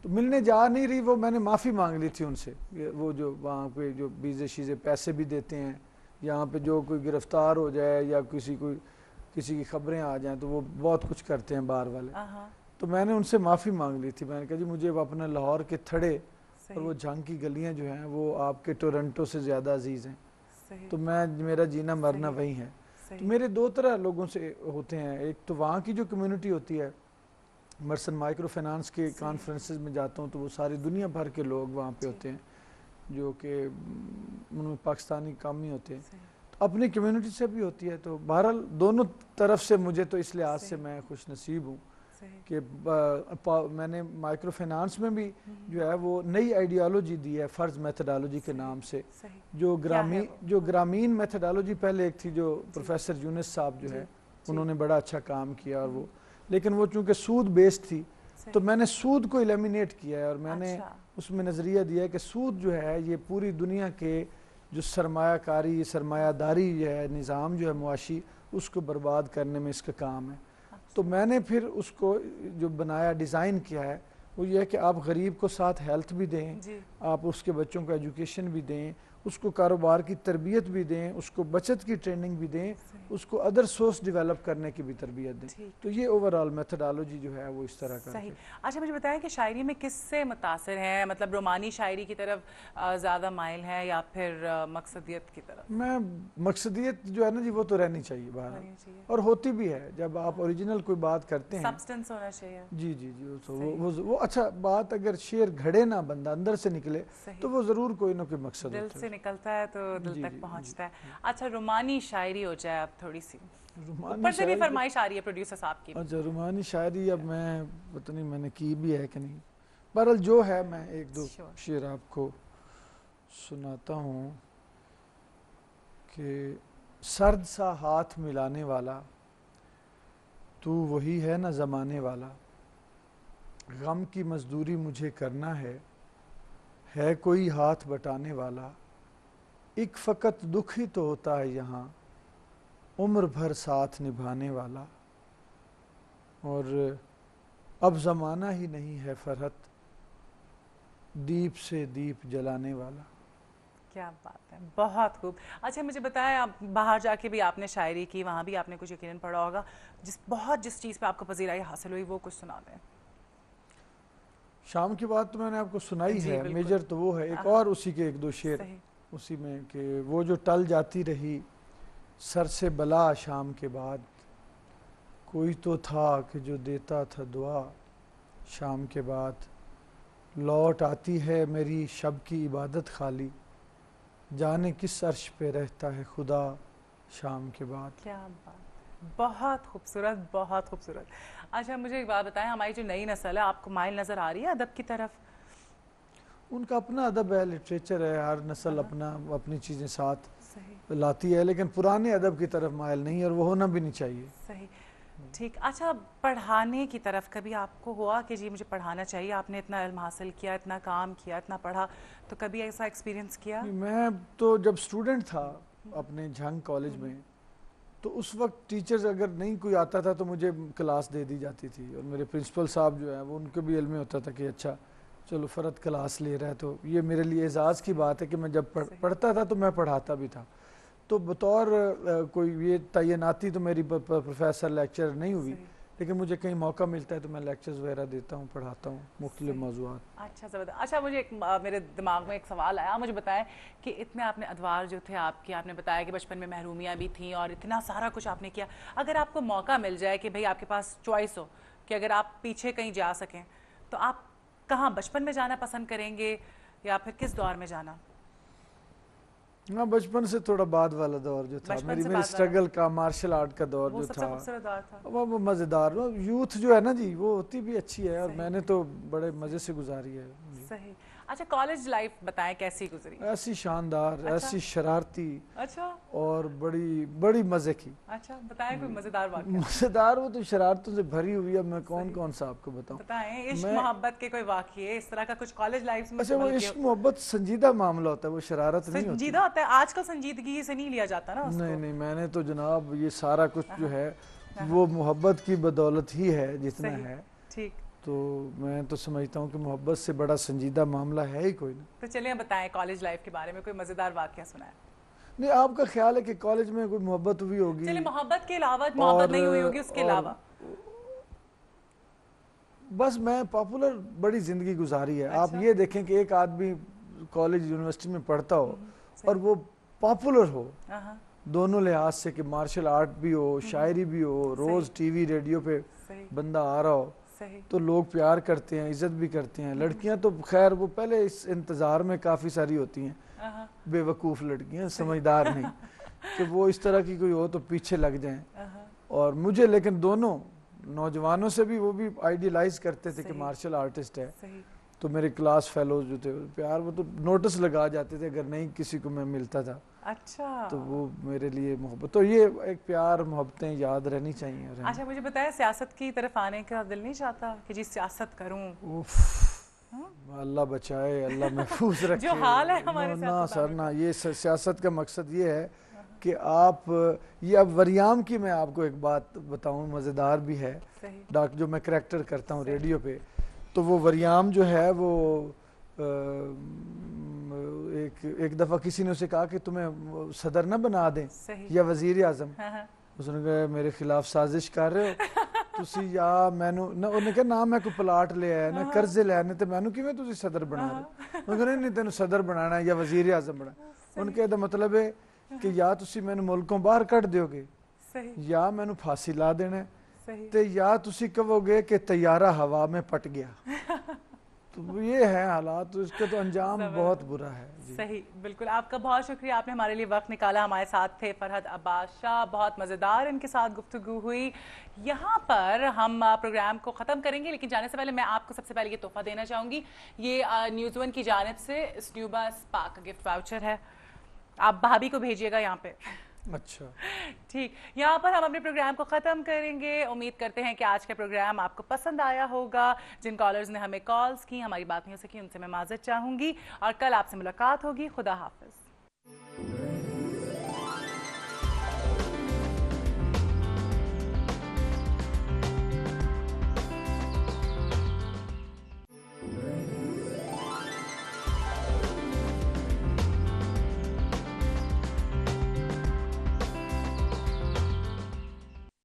तो मिलने जा नहीं रही वो, मैंने माफ़ी मांग ली थी उनसे। वो जो वहाँ पे जो वीज़े शीज़े पैसे भी देते हैं, यहाँ पे जो कोई गिरफ्तार हो जाए या किसी की खबरें आ जाएं तो वो बहुत कुछ करते हैं बाहर वाले। तो मैंने उनसे माफ़ी मांग ली थी। मैंने कहा जी मुझे अपने लाहौर के थड़े और वो झंग की गलियाँ जो हैं वो आपके टोरंटो से ज़्यादा अजीज़ हैं। तो मेरा जीना मरना वही है। तो मेरे दो तरह लोगों से होते हैं, एक तो वहाँ की जो कम्युनिटी होती है, मर्सन माइक्रो फाइनेंस के कॉन्फ्रेंसेस में जाता हूँ तो वो सारी दुनिया भर के लोग वहाँ पे होते हैं जो कि उनमें पाकिस्तानी कम ही होते हैं, तो अपनी कम्युनिटी से भी होती है। तो बहरहाल दोनों तरफ से मुझे तो इस लिहाज से मैं खुश नसीब हूँ कि मैंने माइक्रो फाइनेंस में भी जो है वो नई आइडियालॉजी दी है फ़र्ज मेथडोलॉजी के नाम से। जो ग्रामीण मेथडोलॉजी पहले एक थी जो प्रोफेसर यूनुस साहब जो है उन्होंने बड़ा अच्छा काम किया, और वो लेकिन वो चूँकि सूद बेस्ड थी तो मैंने सूद को एलिमिनेट किया है और मैंने उसमें नज़रिया दिया है कि सूद जो है ये पूरी दुनिया के जो सरमायाकारी सरमायादारी है निज़ाम जो है मुआशी उसको बर्बाद करने में इसका काम है। तो मैंने फिर उसको जो बनाया डिज़ाइन किया है वो ये है कि आप गरीब को साथ हेल्थ भी दें, आप उसके बच्चों को एजुकेशन भी दें, उसको कारोबार की तरबियत भी दें, उसको बचत की ट्रेनिंग भी दें, उसको अदर सोर्स डेवलप करने की भी तरबियत दें। तो ये ओवरऑल मेथडोलॉजी जो है वो इस तरह का है। अच्छा मुझे बताया कि शायरी में किससे मुतासिर हैं, मतलब रोमानी शायरी की तरफ ज़्यादा माइल है या फिर मकसदियत की तरफ? मैं मकसदियत जो है ना जी वो तो रहनी चाहिए बाहर, और होती भी है जब आप ओरिजिनल कोई बात करते हैं, सब्सटेंस होना चाहिए। जी जी जी, तो वो अच्छा बात अगर शेर घड़े ना बंदा अंदर से निकले तो वो ज़रूर कोई ना कोई मकसद दिल से निकलता है तो दिल तक पहुंचता है। अच्छा रुमानी शायरी हो जाए अब थोड़ी सी, ऊपर से भी फरमाइश आ रही है प्रोड्यूसर साहब की। अच्छा रुमानी शायरी अब मैं पता नहीं मैंने की भी है कि नहीं, बहरहाल जो है मैं एक दो शेर आपको सुनाता हूँ कि सर्द सा हाथ मिलाने वाला तू वही है ना ज़माने वाला, गम की मजदूरी मुझे करना है कोई हाथ बटाने वाला, एक फ़कत दुख ही तो होता है यहाँ उम्र भर साथ निभाने वाला, और अब ज़माना ही नहीं है फरहत दीप से दीप जलाने वाला। क्या बात है, बहुत खूब। अच्छा मुझे बताया आप बाहर जाके भी आपने शायरी की, वहाँ भी आपने कुछ यकीनन पढ़ा होगा, जिस चीज़ पे आपको पज़ीराई हासिल हुई वो कुछ सुना दें। शाम की बात तो मैंने आपको सुनाई है, मेजर तो वो है, एक और उसी के एक दो शेर उसी में कि वो जो टल जाती रही सर से बला शाम के बाद, कोई तो था कि जो देता था दुआ शाम के बाद, लौट आती है मेरी शब की इबादत खाली, जाने किस अर्श पे रहता है खुदा शाम के बाद। क्या बात, बहुत खूबसूरत बहुत खूबसूरत। अच्छा मुझे एक बात बताएं, हमारी जो नई नस्ल है आपको माइल नज़र आ रही है अदब की तरफ? उनका अपना अदब है, लिटरेचर है, हर नस्ल अपनी चीज़ें साथ लाती है, लेकिन पुराने अदब की तरफ माइल नहीं, और वो होना भी नहीं चाहिए। सही, ठीक। अच्छा पढ़ाने की तरफ कभी आपको हुआ कि जी मुझे पढ़ाना चाहिए, आपने इतना इल्म हासिल किया, इतना काम किया, इतना पढ़ा, तो कभी ऐसा एक्सपीरियंस किया? मैं तो जब स्टूडेंट था अपने झंग कॉलेज में, तो उस वक्त टीचर्स अगर नहीं कोई आता था तो मुझे क्लास दे दी जाती थी, और मेरे प्रिंसिपल साहब जो है वो उनके भी इल्म में होता था कि अच्छा चलो फ़रद क्लास ले रहा है, तो ये मेरे लिए एजाज़ की बात है कि मैं जब पढ़ता था तो मैं पढ़ाता भी था। तो बतौर कोई ये तयनाती तो मेरी प्रोफेसर लेक्चर नहीं हुई, लेकिन मुझे कहीं मौका मिलता है तो मैं लेक्चर्स वगैरह देता हूँ, पढ़ाता हूँ मुख्तलिफ मौज़ूआत। अच्छा ज़बरदस्त। अच्छा मुझे मेरे दिमाग में एक सवाल आया, मुझे बताएं कि इतने आपने अदवार जो थे आपके, आपने बताया कि बचपन में महरूमियाँ भी थीं और इतना सारा कुछ आपने किया, अगर आपको मौका मिल जाए कि भाई आपके पास चॉइस हो कि अगर आप पीछे कहीं जा सकें तो आप कहाँ, बचपन में जाना पसंद करेंगे या फिर किस दौर में जाना? हाँ बचपन से थोड़ा बाद वाला दौर जो था, मेरी स्ट्रगल का, मार्शल आर्ट का दौर जो था वो मज़ेदार, यूथ जो है ना जी वो होती भी अच्छी है, और मैंने तो बड़े मज़े से गुजारी है। सही। अच्छा कॉलेज लाइफ बताएं कैसी गुजरी? ऐसी शानदार, ऐसी शरारती, अच्छा, और बड़ी बड़ी मज़े की। अच्छा बताएं कोई मज़ेदार वाक़या। मज़ेदार, वो तो शरारतों से भरी हुई है, मैं कौन सा आपको बताऊं। बताएं इश्क मोहब्बत के कोई वाक़ये इस तरह का कुछ कॉलेज लाइफ में? अच्छा वो इश्क मोहब्बत संजीदा मामला होता है, वो शरारत नहीं होती। संजीदा होता है, आजकल संजीदगी से नहीं लिया जाता ना उसको। नहीं, मैंने तो जनाब ये सारा कुछ जो है वो मोहब्बत की बदौलत ही है जितना है। ठीक। तो मैं तो समझता हूँ कि मोहब्बत से बड़ा संजीदा मामला है ही कोई नहीं। तो चलिए बताएं कॉलेज लाइफ के बारे में, कोई मजेदार वाकया सुनाएं। नहीं, आपका ख्याल है कि कॉलेज में कोई मोहब्बत हुई होगी? चलिए मोहब्बत के अलावा, मोहब्बत नहीं हुई होगी उसके अलावा। बस मैं पॉपुलर बड़ी जिंदगी गुजारी है। अच्छा? आप ये देखें कि एक आदमी कॉलेज यूनिवर्सिटी में पढ़ता हो और वो पॉपुलर हो दोनों लिहाज से, कि मार्शल आर्ट भी हो, शायरी भी हो, रोज टीवी रेडियो पे बंदा आ रहा हो, तो लोग प्यार करते हैं, इज्जत भी करते हैं। लड़कियां तो खैर वो पहले इस इंतजार में काफी सारी होती हैं, बेवकूफ लड़कियां, समझदार नहीं, कि वो इस तरह की कोई हो तो पीछे लग जाएं। और मुझे लेकिन दोनों नौजवानों से भी वो भी आइडियलाइज करते थे कि मार्शल आर्टिस्ट है, तो मेरे क्लास फेलोज जो थे प्यार, वो तो नोटिस लगा जाते थे अगर नहीं किसी को मैं मिलता था। अच्छा। तो वो मेरे लिए मोहब्बत, तो ये एक प्यार मोहब्बतें याद रहनी चाहिए। अच्छा, मुझे बताया सियासत की तरफ आने का दिल नहीं चाहता कि जी सियासत करूं? अल्लाह बचाए, अल्लाह महफूज रखे। जो हाल है हमारे ना सर ना, ये सियासत का मकसद ये है कि आप ये, अब वरियाम की मैं आपको एक बात बताऊं, मज़ेदार भी है। डॉक्टर जो मैं करैक्टर करता हूँ रेडियो पे, तो वो वरियाम जो है वो एक दफ़ा किसी ने उसे कहा कि तुम्हें सदर ना बना दें या वज़ीर आज़म। उसने कहा मेरे खिलाफ साजिश कर रहे हो ਤੁਸੀਂ या मैनू ना, उन्हें कहा ना मैं कोई प्लाट ले आया ना कर्जे ले आने, तो मैनू किवें तुसी सदर बना रहे? उन्होंने नहीं तेन सदर बनाना या वज़ीर आज़म बनाना। उनके दा मतलब है कि या तुसी मैनू मुल्कों बाहर कट दोगे, या मैनू फांसी ला देना, ते या तुसी कहोगे कि तैयारा हवा में पट गया। तो ये है हालात, तो इसका तो अंजाम बहुत बुरा है। सही, बिल्कुल। आपका बहुत शुक्रिया, आपने हमारे लिए वक्त निकाला। हमारे साथ थे फरहत अब्बास शाह, बहुत मज़ेदार इनके साथ गुफ्तगू हुई। यहाँ पर हम प्रोग्राम को ख़त्म करेंगे, लेकिन जाने से पहले मैं आपको सबसे पहले ये तोहफा देना चाहूँगी। ये न्यूज़ वन की जानिब से स्नूबा स्पा का गिफ्ट वाउचर है, आप भाभी को भेजिएगा यहाँ पे। अच्छा, ठीक। यहाँ पर हम अपने प्रोग्राम को ख़त्म करेंगे। उम्मीद करते हैं कि आज का प्रोग्राम आपको पसंद आया होगा। जिन कॉलर्स ने हमें कॉल्स की, हमारी बात नहीं हो सकी, उनसे मैं माज़रत चाहूँगी और कल आपसे मुलाकात होगी। खुदा हाफिज़।